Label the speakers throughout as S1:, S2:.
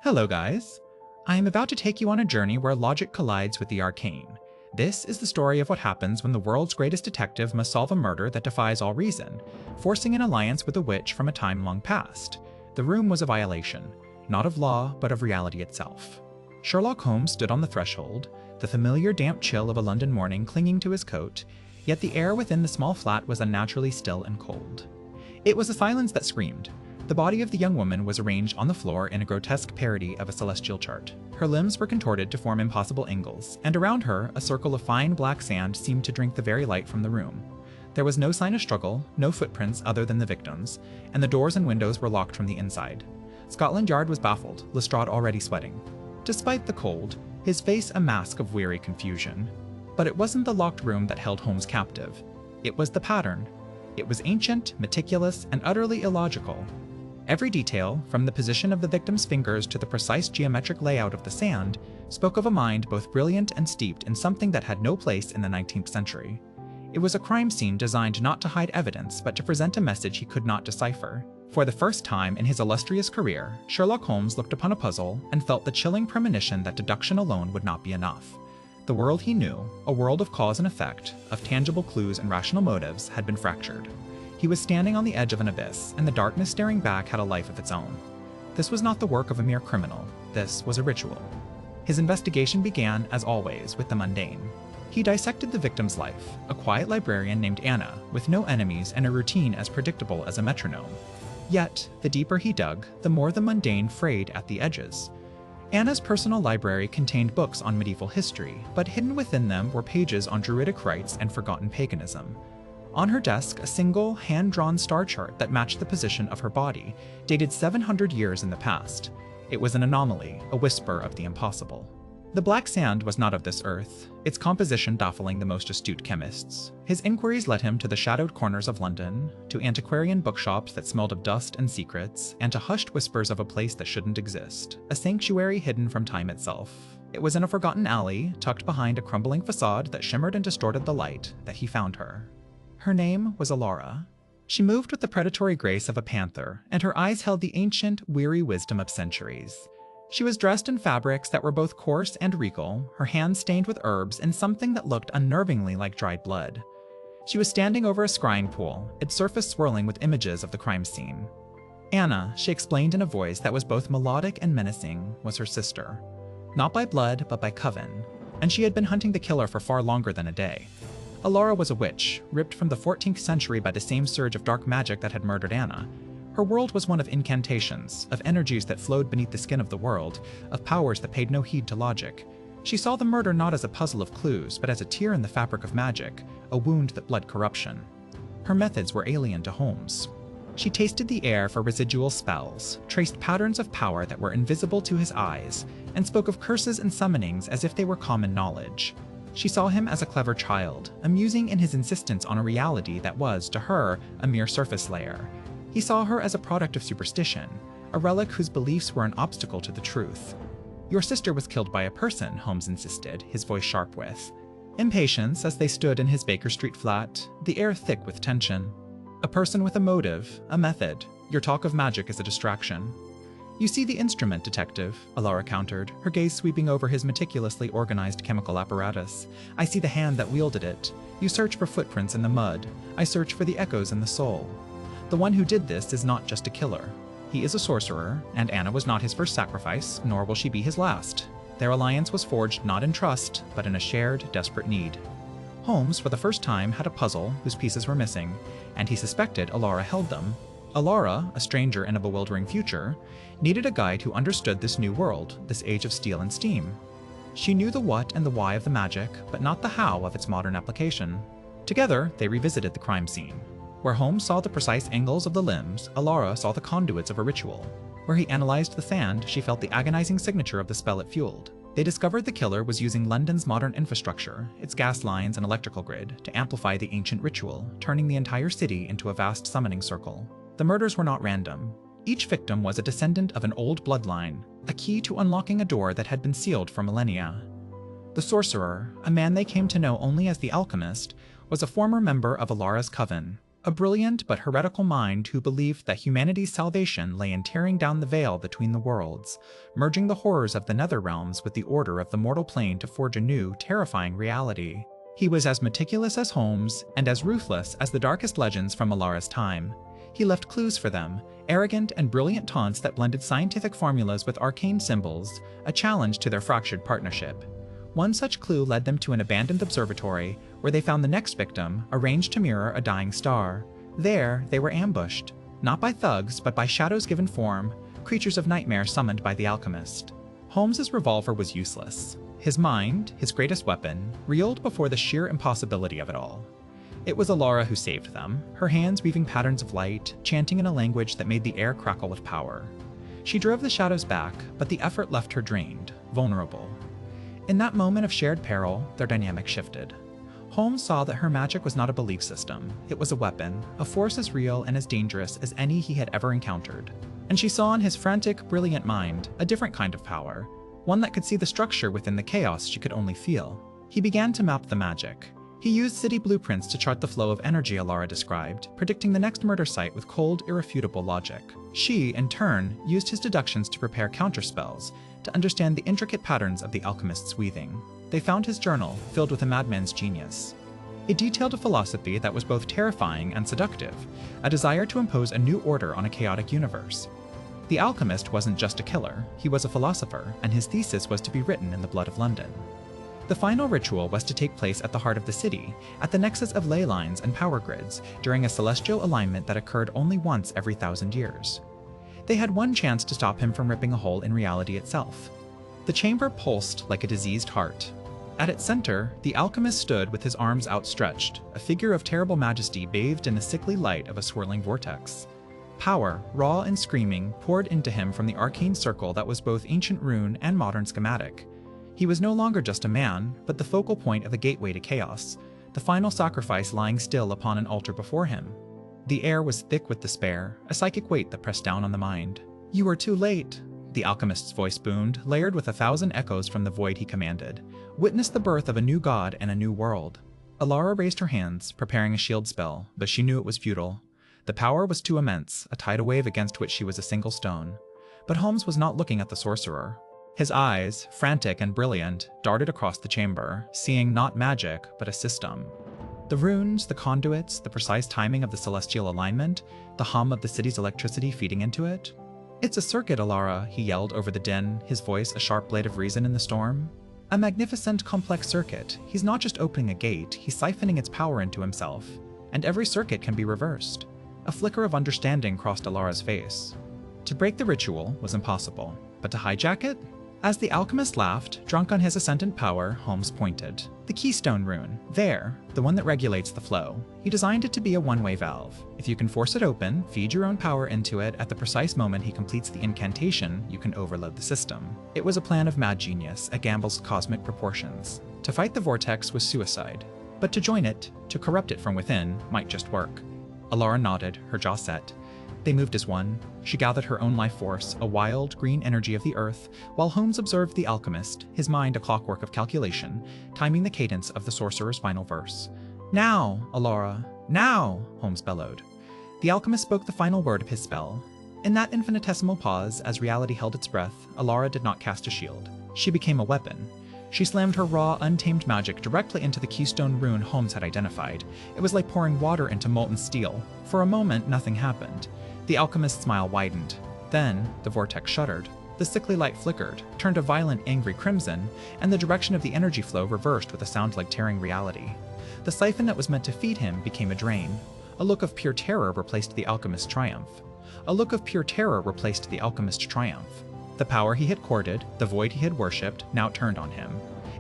S1: Hello guys! I am about to take you on a journey where logic collides with the arcane. This is the story of what happens when the world's greatest detective must solve a murder that defies all reason, forcing an alliance with a witch from a time long past. The room was a violation, not of law, but of reality itself. Sherlock Holmes stood on the threshold, the familiar damp chill of a London morning clinging to his coat, yet the air within the small flat was unnaturally still and cold. It was a silence that screamed. The body of the young woman was arranged on the floor in a grotesque parody of a celestial chart. Her limbs were contorted to form impossible angles, and around her, a circle of fine black sand seemed to drink the very light from the room. There was no sign of struggle, no footprints other than the victim's, and the doors and windows were locked from the inside. Scotland Yard was baffled, Lestrade already sweating. Despite the cold, his face a mask of weary confusion. But it wasn't the locked room that held Holmes captive. It was the pattern. It was ancient, meticulous, and utterly illogical. Every detail, from the position of the victim's fingers to the precise geometric layout of the sand, spoke of a mind both brilliant and steeped in something that had no place in the 19th century. It was a crime scene designed not to hide evidence, but to present a message he could not decipher. For the first time in his illustrious career, Sherlock Holmes looked upon a puzzle and felt the chilling premonition that deduction alone would not be enough. The world he knew, a world of cause and effect, of tangible clues and rational motives, had been fractured. He was standing on the edge of an abyss, and the darkness staring back had a life of its own. This was not the work of a mere criminal. This was a ritual. His investigation began, as always, with the mundane. He dissected the victim's life, a quiet librarian named Anna, with no enemies and a routine as predictable as a metronome. Yet, the deeper he dug, the more the mundane frayed at the edges. Anna's personal library contained books on medieval history, but hidden within them were pages on druidic rites and forgotten paganism. On her desk, a single, hand-drawn star chart that matched the position of her body, dated 700 years in the past. It was an anomaly, a whisper of the impossible. The black sand was not of this earth, its composition baffling the most astute chemists. His inquiries led him to the shadowed corners of London, to antiquarian bookshops that smelled of dust and secrets, and to hushed whispers of a place that shouldn't exist, a sanctuary hidden from time itself. It was in a forgotten alley, tucked behind a crumbling facade that shimmered and distorted the light, that he found her. Her name was Elara. She moved with the predatory grace of a panther, and her eyes held the ancient, weary wisdom of centuries. She was dressed in fabrics that were both coarse and regal, her hands stained with herbs and something that looked unnervingly like dried blood. She was standing over a scrying pool, its surface swirling with images of the crime scene. Anna, she explained in a voice that was both melodic and menacing, was her sister. Not by blood, but by coven, and she had been hunting the killer for far longer than a day. Elara was a witch, ripped from the 14th century by the same surge of dark magic that had murdered Anna. Her world was one of incantations, of energies that flowed beneath the skin of the world, of powers that paid no heed to logic. She saw the murder not as a puzzle of clues, but as a tear in the fabric of magic, a wound that bled corruption. Her methods were alien to Holmes. She tasted the air for residual spells, traced patterns of power that were invisible to his eyes, and spoke of curses and summonings as if they were common knowledge. She saw him as a clever child, amusing in his insistence on a reality that was, to her, a mere surface layer. He saw her as a product of superstition, a relic whose beliefs were an obstacle to the truth. "Your sister was killed by a person," Holmes insisted, his voice sharp with impatience as they stood in his Baker Street flat, the air thick with tension. "A person with a motive, a method. Your talk of magic is a distraction." "You see the instrument, detective," Elara countered, her gaze sweeping over his meticulously organized chemical apparatus. "I see the hand that wielded it. You search for footprints in the mud. I search for the echoes in the soul. The one who did this is not just a killer. He is a sorcerer, and Anna was not his first sacrifice, nor will she be his last. Their alliance was forged not in trust, but in a shared, desperate need." Holmes, for the first time, had a puzzle whose pieces were missing, and he suspected Elara held them. Elara, a stranger in a bewildering future, needed a guide who understood this new world, this age of steel and steam. She knew the what and the why of the magic, but not the how of its modern application. Together, they revisited the crime scene. Where Holmes saw the precise angles of the limbs, Elara saw the conduits of a ritual. Where he analyzed the sand, she felt the agonizing signature of the spell it fueled. They discovered the killer was using London's modern infrastructure, its gas lines and electrical grid, to amplify the ancient ritual, turning the entire city into a vast summoning circle. The murders were not random. Each victim was a descendant of an old bloodline, a key to unlocking a door that had been sealed for millennia. The sorcerer, a man they came to know only as the alchemist, was a former member of Elara's coven, a brilliant but heretical mind who believed that humanity's salvation lay in tearing down the veil between the worlds, merging the horrors of the nether realms with the order of the mortal plane to forge a new, terrifying reality. He was as meticulous as Holmes, and as ruthless as the darkest legends from Elara's time. He left clues for them, arrogant and brilliant taunts that blended scientific formulas with arcane symbols, a challenge to their fractured partnership. One such clue led them to an abandoned observatory, where they found the next victim, arranged to mirror a dying star. There, they were ambushed, not by thugs, but by shadows given form, creatures of nightmare summoned by the alchemist. Holmes's revolver was useless. His mind, his greatest weapon, reeled before the sheer impossibility of it all. It was Elara who saved them, her hands weaving patterns of light, chanting in a language that made the air crackle with power. She drove the shadows back, but the effort left her drained, vulnerable. In that moment of shared peril, their dynamic shifted. Holmes saw that her magic was not a belief system, it was a weapon, a force as real and as dangerous as any he had ever encountered. And she saw in his frantic, brilliant mind a different kind of power, one that could see the structure within the chaos she could only feel. He began to map the magic. He used city blueprints to chart the flow of energy Elara described, predicting the next murder site with cold, irrefutable logic. She, in turn, used his deductions to prepare counterspells, to understand the intricate patterns of the alchemist's weaving. They found his journal, filled with a madman's genius. It detailed a philosophy that was both terrifying and seductive, a desire to impose a new order on a chaotic universe. The alchemist wasn't just a killer, he was a philosopher, and his thesis was to be written in the blood of London. The final ritual was to take place at the heart of the city, at the nexus of ley lines and power grids, during a celestial alignment that occurred only once every 1,000 years. They had one chance to stop him from ripping a hole in reality itself. The chamber pulsed like a diseased heart. At its center, the alchemist stood with his arms outstretched, a figure of terrible majesty bathed in the sickly light of a swirling vortex. Power, raw and screaming, poured into him from the arcane circle that was both ancient rune and modern schematic. He was no longer just a man, but the focal point of a gateway to chaos, the final sacrifice lying still upon an altar before him. The air was thick with despair, a psychic weight that pressed down on the mind. "You are too late," the alchemist's voice boomed, layered with 1,000 echoes from the void he commanded. "Witness the birth of a new god and a new world." Elara raised her hands, preparing a shield spell, but she knew it was futile. The power was too immense, a tidal wave against which she was a single stone. But Holmes was not looking at the sorcerer. His eyes, frantic and brilliant, darted across the chamber, seeing not magic, but a system. The runes, the conduits, the precise timing of the celestial alignment, the hum of the city's electricity feeding into it. "It's a circuit, Elara," he yelled over the din, his voice a sharp blade of reason in the storm. "A magnificent, complex circuit. He's not just opening a gate, he's siphoning its power into himself. And every circuit can be reversed." A flicker of understanding crossed Elara's face. To break the ritual was impossible, but to hijack it? As the alchemist laughed, drunk on his ascendant power, Holmes pointed. "The keystone rune. There, the one that regulates the flow. He designed it to be a one-way valve. If you can force it open, feed your own power into it at the precise moment he completes the incantation, you can overload the system." It was a plan of mad genius, a gamble's cosmic proportions. To fight the vortex was suicide, but to join it, to corrupt it from within, might just work. Elara nodded, her jaw set. They moved as one. She gathered her own life force, a wild, green energy of the earth, while Holmes observed the alchemist, his mind a clockwork of calculation, timing the cadence of the sorcerer's final verse. "Now, Elara, now!" Holmes bellowed. The alchemist spoke the final word of his spell. In that infinitesimal pause, as reality held its breath, Elara did not cast a shield. She became a weapon. She slammed her raw, untamed magic directly into the keystone rune Holmes had identified. It was like pouring water into molten steel. For a moment, nothing happened. The alchemist's smile widened. Then, the vortex shuddered. The sickly light flickered, turned a violent, angry crimson, and the direction of the energy flow reversed with a sound like tearing reality. The siphon that was meant to feed him became a drain. A look of pure terror replaced the alchemist's triumph. A look of pure terror replaced the alchemist's triumph. The power he had courted, the void he had worshipped, now turned on him.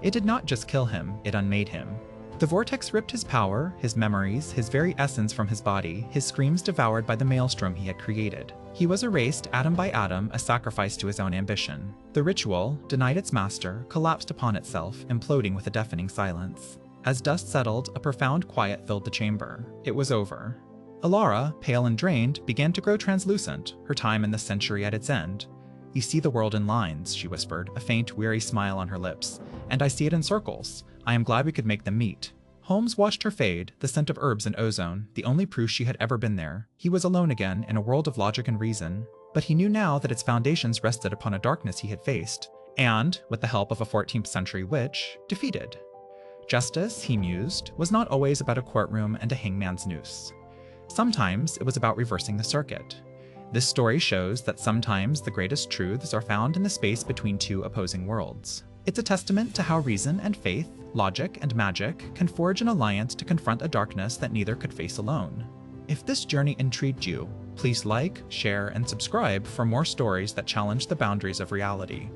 S1: It did not just kill him, it unmade him. The vortex ripped his power, his memories, his very essence from his body, his screams devoured by the maelstrom he had created. He was erased atom by atom, a sacrifice to his own ambition. The ritual, denied its master, collapsed upon itself, imploding with a deafening silence. As dust settled, a profound quiet filled the chamber. It was over. Elara, pale and drained, began to grow translucent, her time in the century at its end. "You see the world in lines," she whispered, a faint, weary smile on her lips. "And I see it in circles. I am glad we could make them meet." Holmes watched her fade, the scent of herbs and ozone, the only proof she had ever been there. He was alone again in a world of logic and reason, but he knew now that its foundations rested upon a darkness he had faced, and, with the help of a 14th century witch, defeated. Justice, he mused, was not always about a courtroom and a hangman's noose. Sometimes it was about reversing the circuit. This story shows that sometimes the greatest truths are found in the space between two opposing worlds. It's a testament to how reason and faith, logic and magic, can forge an alliance to confront a darkness that neither could face alone. If this journey intrigued you, please like, share, and subscribe for more stories that challenge the boundaries of reality.